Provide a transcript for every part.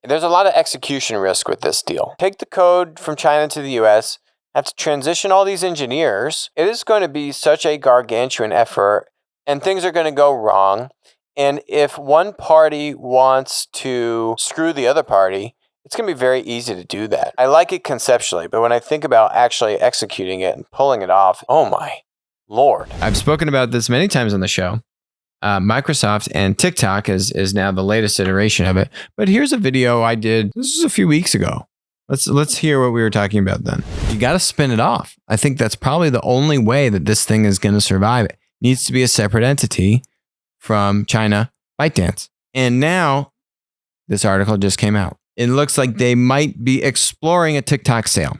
There's a lot of execution risk with this deal. Take the code from China to the US, have to transition all these engineers. It is going to be such a gargantuan effort, and things are going to go wrong. And if one party wants to screw the other party, it's going to be very easy to do that. I like it conceptually, but when I think about actually executing it and pulling it off, oh my Lord. I've spoken about this many times on the show. Microsoft and TikTok is now the latest iteration of it. But here's a video I did. This was a few weeks ago. Let's hear what we were talking about then. You got to spin it off. I think that's probably the only way that this thing is going to survive. It needs to be a separate entity from China, ByteDance. And now this article just came out. It looks like they might be exploring a TikTok sale.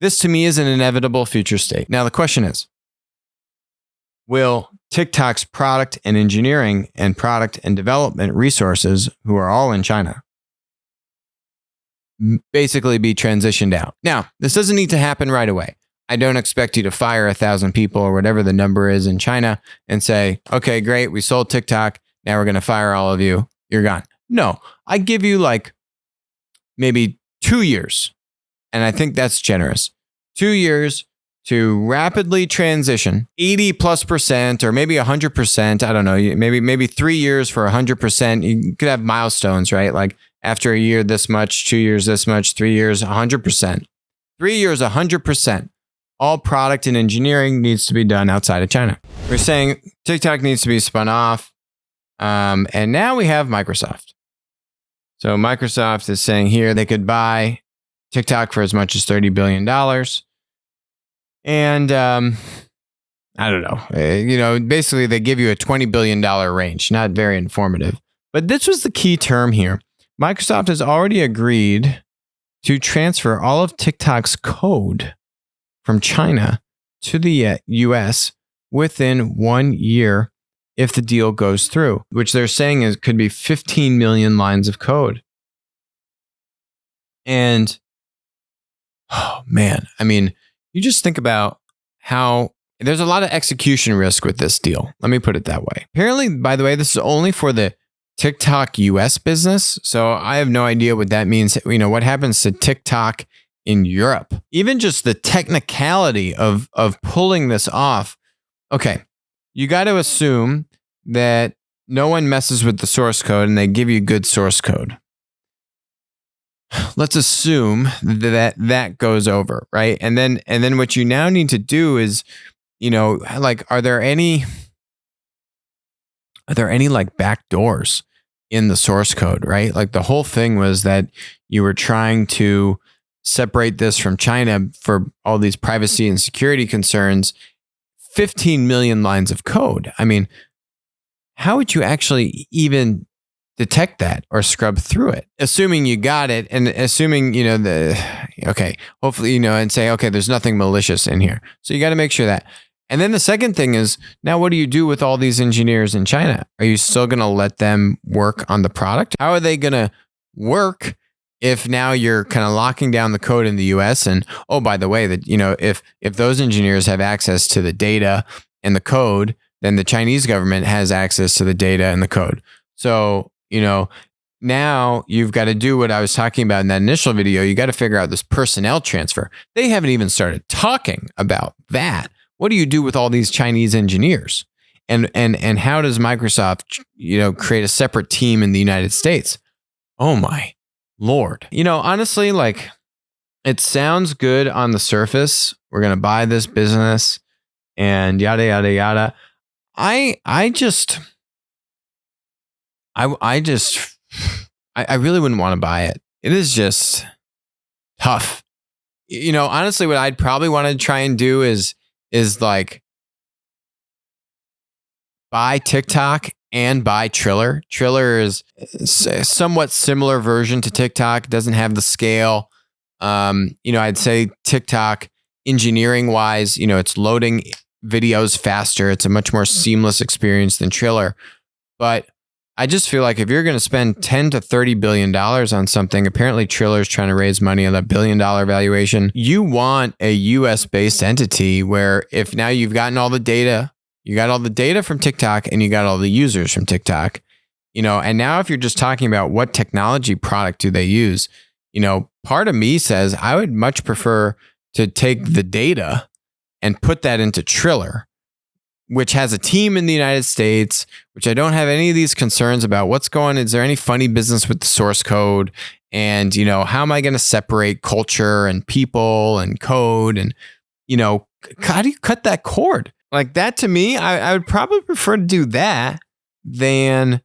This to me is an inevitable future state. Now the question is, will TikTok's product and engineering and product and development resources, who are all in China, basically be transitioned out? Now, this doesn't need to happen right away. I don't expect you to fire 1,000 people or whatever the number is in China and say, okay, great, we sold TikTok. Now we're going to fire all of you. You're gone. No, I give you like maybe 2 years. And I think that's generous. 2 years to rapidly transition 80+% or maybe 100%. I don't know. Maybe 3 years for 100%. You could have milestones, right? Like after a year, this much, 2 years, this much, 3 years, 100%. 3 years, 100%. All product and engineering needs to be done outside of China. We're saying TikTok needs to be spun off. And now we have Microsoft. So Microsoft is saying here they could buy TikTok for as much as $30 billion. And I don't know. Basically they give you a $20 billion range. Not very informative. But this was the key term here. Microsoft has already agreed to transfer all of TikTok's code from China to the US within 1 year if the deal goes through, which they're saying is could be 15 million lines of code. And oh man, I mean, you just think about how there's a lot of execution risk with this deal. Let me put it that way. Apparently, by the way, this is only for the TikTok US business. So I have no idea what that means. What happens to TikTok in Europe? Even just the technicality of pulling this off. Okay, you got to assume that no one messes with the source code and they give you good source code. Let's assume that goes over, right? And then what you now need to do is, like, are there any like back doors in the source code, right? Like the whole thing was that you were trying to separate this from China for all these privacy and security concerns. 15 million lines of code. I mean, how would you actually even detect that or scrub through it? Assuming you got it and assuming, hopefully, and say, okay, there's nothing malicious in here. So you got to make sure that. And then the second thing is, now what do you do with all these engineers in China? Are you still going to let them work on the product? How are they going to work if now you're kind of locking down the code in the US? And oh, by the way, that if those engineers have access to the data and the code, then the Chinese government has access to the data and the code. So, now you've got to do what I was talking about in that initial video. You got to figure out this personnel transfer. They haven't even started talking about that. What do you do with all these Chinese engineers? And how does Microsoft, create a separate team in the United States? Oh my Lord. Honestly, like, it sounds good on the surface. We're going to buy this business and yada, yada, yada. I really wouldn't want to buy it. It is just tough. Honestly, what I'd probably want to try and do is like buy TikTok and buy Triller. Triller is a somewhat similar version to TikTok. Doesn't have the scale. I'd say TikTok engineering wise, it's loading videos faster. It's a much more seamless experience than Triller. But I just feel like if you're going to spend 10 to $30 billion on something, apparently Triller's trying to raise money on that $1 billion valuation. You want a US based entity where if now you've gotten all the data, you got all the data from TikTok and you got all the users from TikTok. And now if you're just talking about what technology product do they use, part of me says I would much prefer to take the data and put that into Triller, which has a team in the United States, which I don't have any of these concerns about what's going on. Is there any funny business with the source code? And, how am I going to separate culture and people and code? And, how do you cut that cord? Like that to me, I would probably prefer to do that than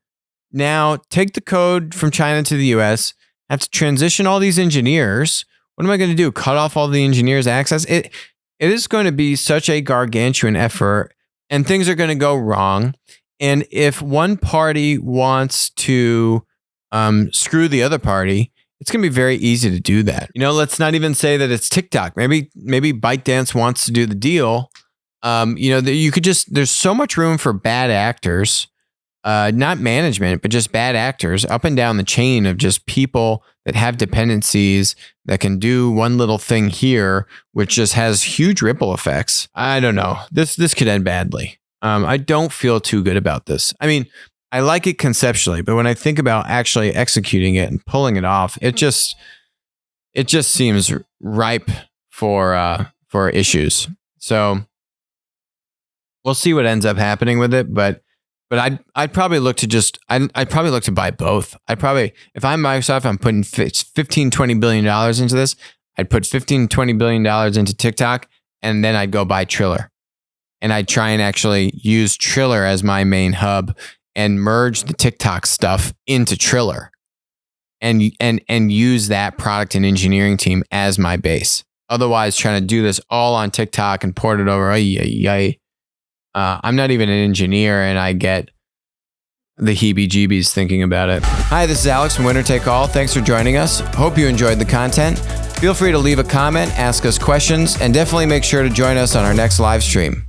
now take the code from China to the US, have to transition all these engineers. What am I going to do? Cut off all the engineers' access? It is going to be such a gargantuan effort, and things are going to go wrong. And if one party wants to screw the other party, it's going to be very easy to do that. Let's not even say that it's TikTok. Maybe ByteDance wants to do the deal. You could there's so much room for bad actors, not management, but just bad actors up and down the chain of just people that have dependencies that can do one little thing here, which just has huge ripple effects. I don't know. This could end badly. I don't feel too good about this. I mean, I like it conceptually, but when I think about actually executing it and pulling it off, it just seems ripe for issues. So we'll see what ends up happening with it, but I'd probably look to I'd probably look to buy both. If I'm Microsoft, I'm putting $15-20 billion into this. I'd put $15-20 billion into TikTok, and then I'd go buy Triller, and I'd try and actually use Triller as my main hub and merge the TikTok stuff into Triller, and use that product and engineering team as my base. Otherwise, trying to do this all on TikTok and port it over, I'm not even an engineer, and I get the heebie-jeebies thinking about it. Hi, this is Alex from Winner Take All. Thanks for joining us. Hope you enjoyed the content. Feel free to leave a comment, ask us questions, and definitely make sure to join us on our next live stream.